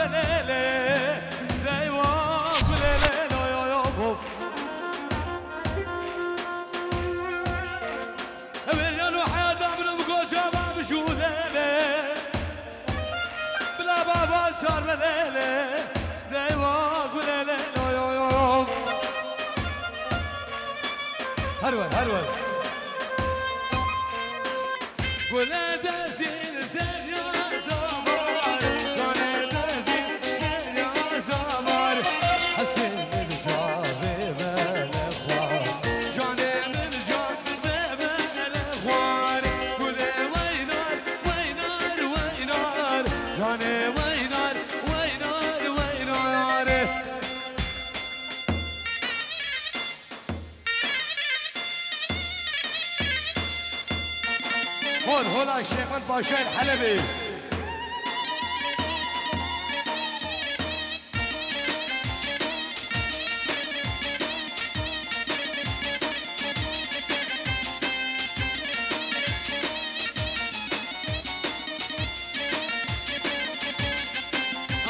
بليلي دايوان بليلي يا يابو بليل وحياة من مقوجة ما بشو ليلي بلا بابا صار بليلي دايوان بليلي يا يابو هرول هرول ولا دازين زين يا زمر ولا دازين زين يا زمر حسين بالجابي بالاخوان جاني بالجابي بالاخوان ولا وينار وينار وينار جاني وينار وينار وينار هنا الشيخ من باشا الحلبي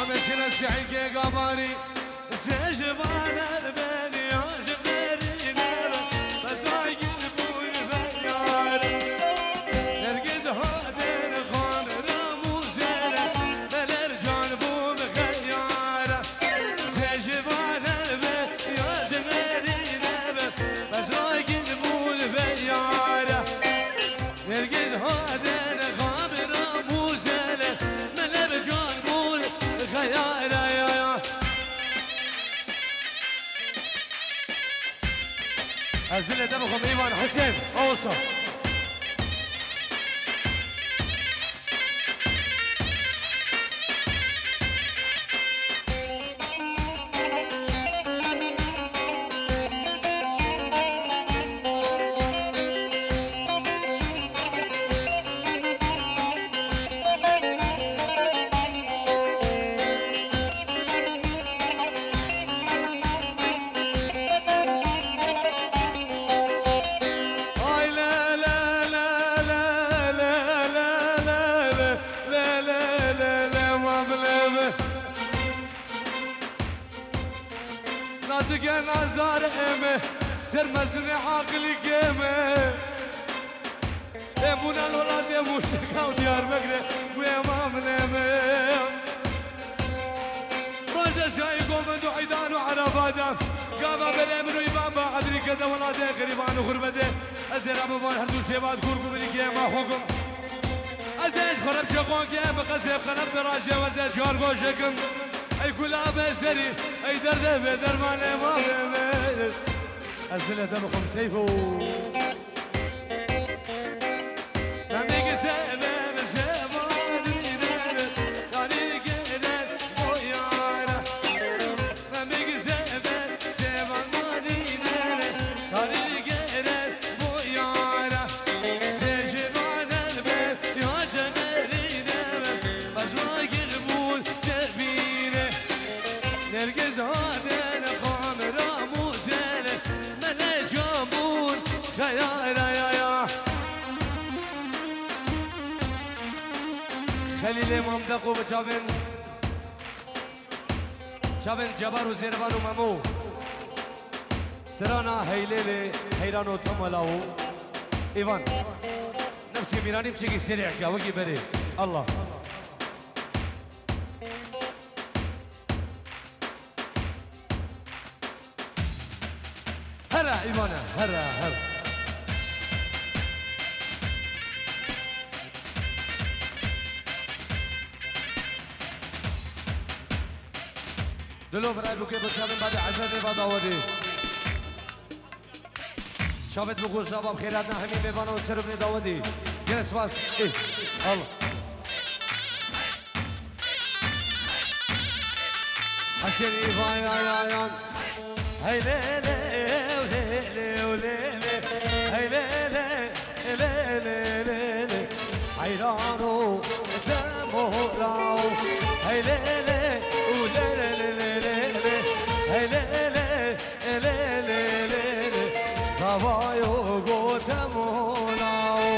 أمشينا السعيد قمري سجبان البني يا جبرينا بس واقف بوي فنار نرقز هادين خان رامو زينة بلرجان بو بخيارة سجبان البني يا جبرينا بس واقف بوي فنار نرقز هادين خان رامو زينة بلرجان بو بخيارة أزل دمكم إيمان حسين أوصل نازقين نزار إمه سر مزني عاقلي قيمه يمونا الولاد يموش تكاو ديار بقري ويمام نيمه رجا شاي قوم دو عيدان وعرفادا قاما بالامن ويبان بعدري كذا ولادي قريبان وغربتي ازير ابو بان هردو سيبات كوركم اللي قيمه حكم ازيش خرب شقون قيمه قسيب خلب دراجه وزير شارقو شكم اي كلها بسري اي درد بدر ما نمام ازل دمكم سيفو نميك سيفه بسيفاني طريق الى بويانا نميك سيفه سيفاني طريق الى بويانا سيجبان البيت يا جمالينا مزواج البول تبينه نرقز هادين قام رامو زينه من جامون خيارة يا خليل امام دقو بجابن جابن جبر و زیربان و ممو سرانا هیلیل حیران و تملاو ایوان نفسي ميراني بشكي سريع كاوكي بري الله هلا ايوانا هلا دلو برای بوكي بشابن بعد عزرني بعد آوردي شابت بقول شباب خيراتنا همين بيبانا وسربني داودي جلس باس ايه الله حسين ايفان يا هاي ليلي وليلي وليلي هاي ليلي ليلي ليلي عيرانو دموراو هاي ليلي وليلي ليلي هاي ليلي ليلي ليلي صبايو قوتموناو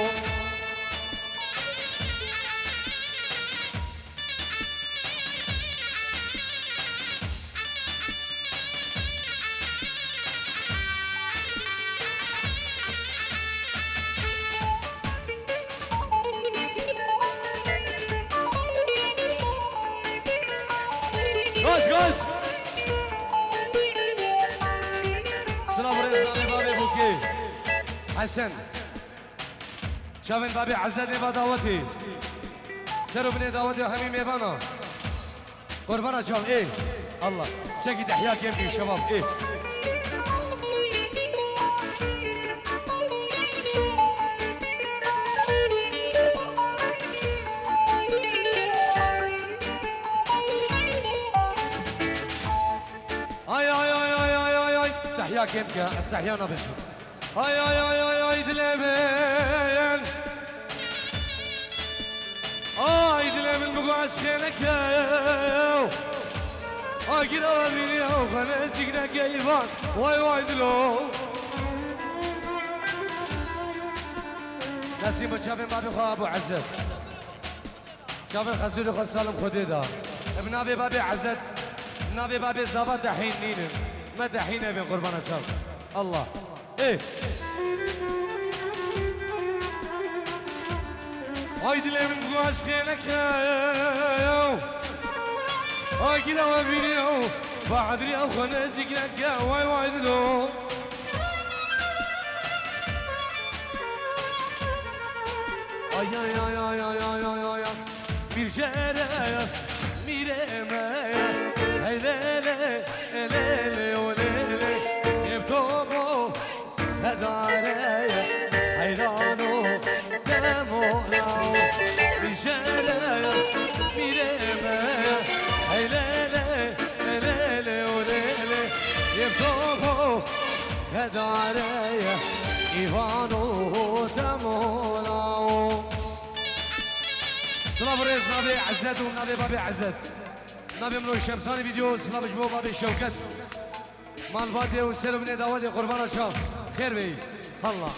گوش سلام رزنامه بابی بوکی حسن شاون بابی عزت نبا دعوتی سرو بني داود يا حميم يا بنا قربانا شباب ايه الله تشكي تحيات يمكن شباب ايه اي اي اي اي اي اي تحياك يمكن استحيانا بشو اي اي اي اي اي دلبين آی دلم بگو عشقینه که آگیر آبینی او خانه سیگنه که ایوان وای وای دلو نسیم با چابن بابی خواه ابو عزت چابن خسول خواه سالم خوده دا ابن ابی بابی عزت ابن ابی بابی زابا دحین نینم ما دحینه بین قربانه چاب الله ايه آی دلم بگو عشقینه که آگیر آبینی او بعدری او خانه سیگنه که وای وای دلو آی آی آی آی آی آی آی آی bir şere mireme hey lele lele o lele yeptomo hedare hayrano temolao bir şere mireme hey lele lele o lele yeptomo hedare ivano temolao سلام ريز نبي عزت ونبي بابي عزت نبي منو الشمساني فيديو سلام جبو بابي شوكت مال فاتي وسلم بني داودي قربان شاف خير بي الله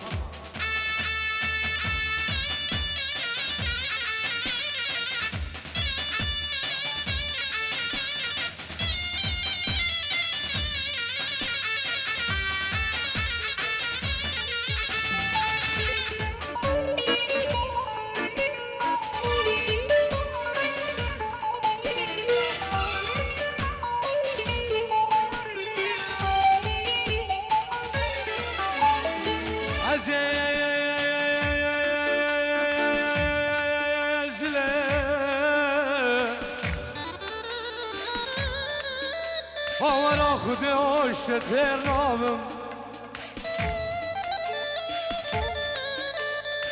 خودی آشت هرنامم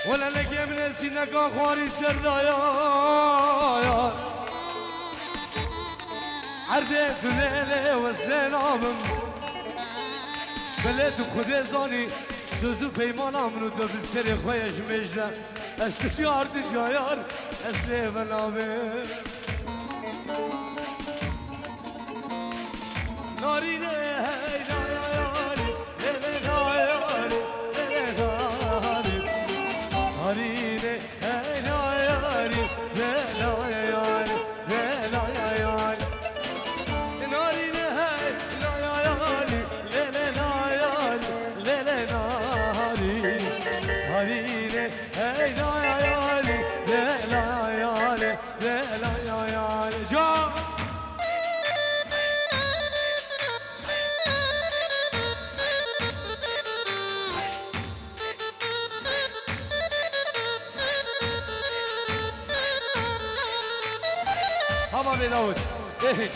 ولا لقي من سينك اخواري سردايا عردت ليلة وسلامم بلد خودی زاني سوزو پیمانم رو دو بسر خویش مجده استشار دجایار اسلی بنامه نارینه هی نایاری لله نایاری لله ناری نارینه هی نایاری لله نایاری لله نایاری نارینه هی نایاری لله نایاری لله ناری نارینه هی نایاری لله نایاری لله نایاری جان بابي داود ايه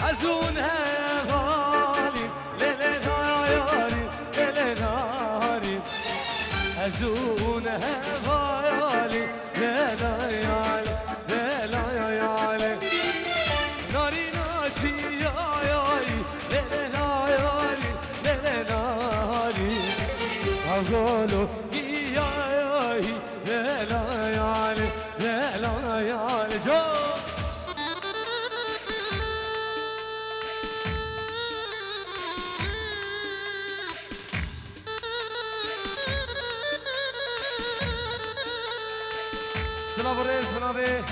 ازونها غالي ليلة ناري ليلة ناري ازونها غالي ليلة ناري ليلة ناري ناري ناشي أقولوا يا لا لا يالي لا لا يالي جو سلام رئيس بنابي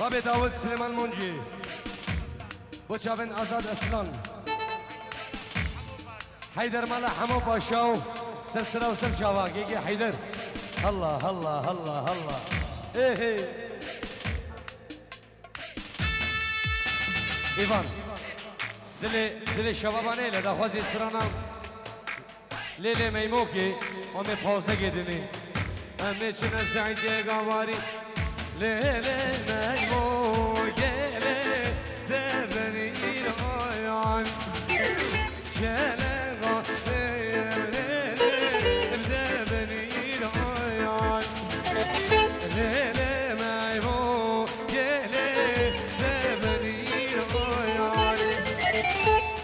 بابي داود سليمان منجي بوچاون آزاد اسلان حيدر مالا حمو باشاو سلسلة وسل شواق يجي حيدر الله الله الله الله ايه ايفان دل شبابانه لدا خوازی سرانا لیلی میموکی امی پاوزه گدنی امی چنه سعیدی گاواری لیلی میموکی دبنی ایران چله غافیم لیلی دبنی ایران لیلی میموکی دبنی ایران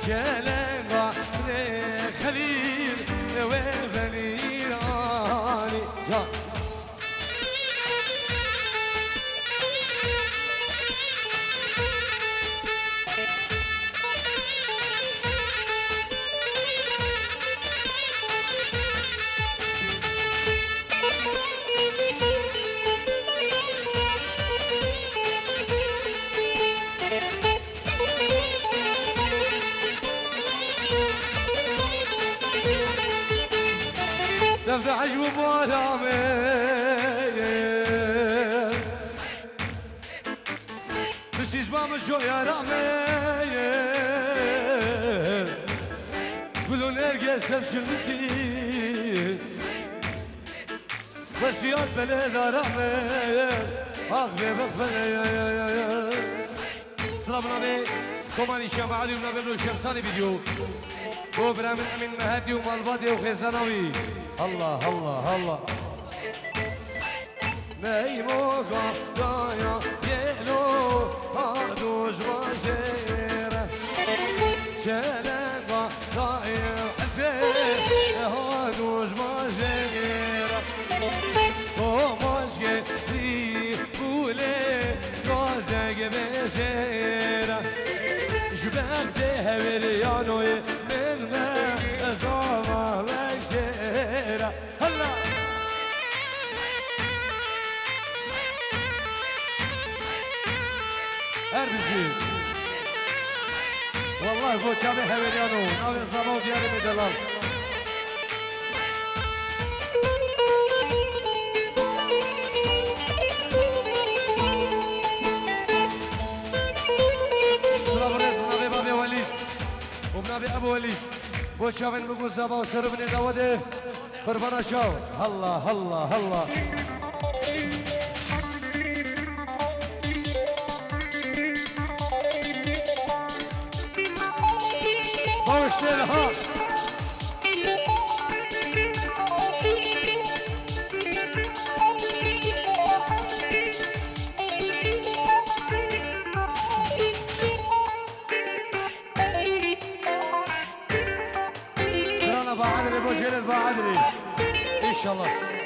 جلنگا خلیل و بنی ایرانی جان تفتح عجب بولامي مش يجمع شو يا رامي قولوا نرقى سبت المسير وشيات بلد رامي اغلي بغفل سلام نبي كماني شمعادي ونبي شمساني فيديو وبرا من امين مهدي ومالبادي وخيزانوي الله الله الله ميموكا دايا يلو هادوش وجيرة شلنقا دايا حسين هادوش وجيرة ومشكي لي بولي غازق بشيرة جبهتها بريانوي من ما زوما بشيرة هلا أربجي والله بو شابه بريانو ناوي صابو ديالي بدلال وبنابي ابو وليد بو شافن بقول زبا وسر بن داوود قربانا شاو الله الله الله باوش الها بعدري بوجهلت بعدري ان شاء الله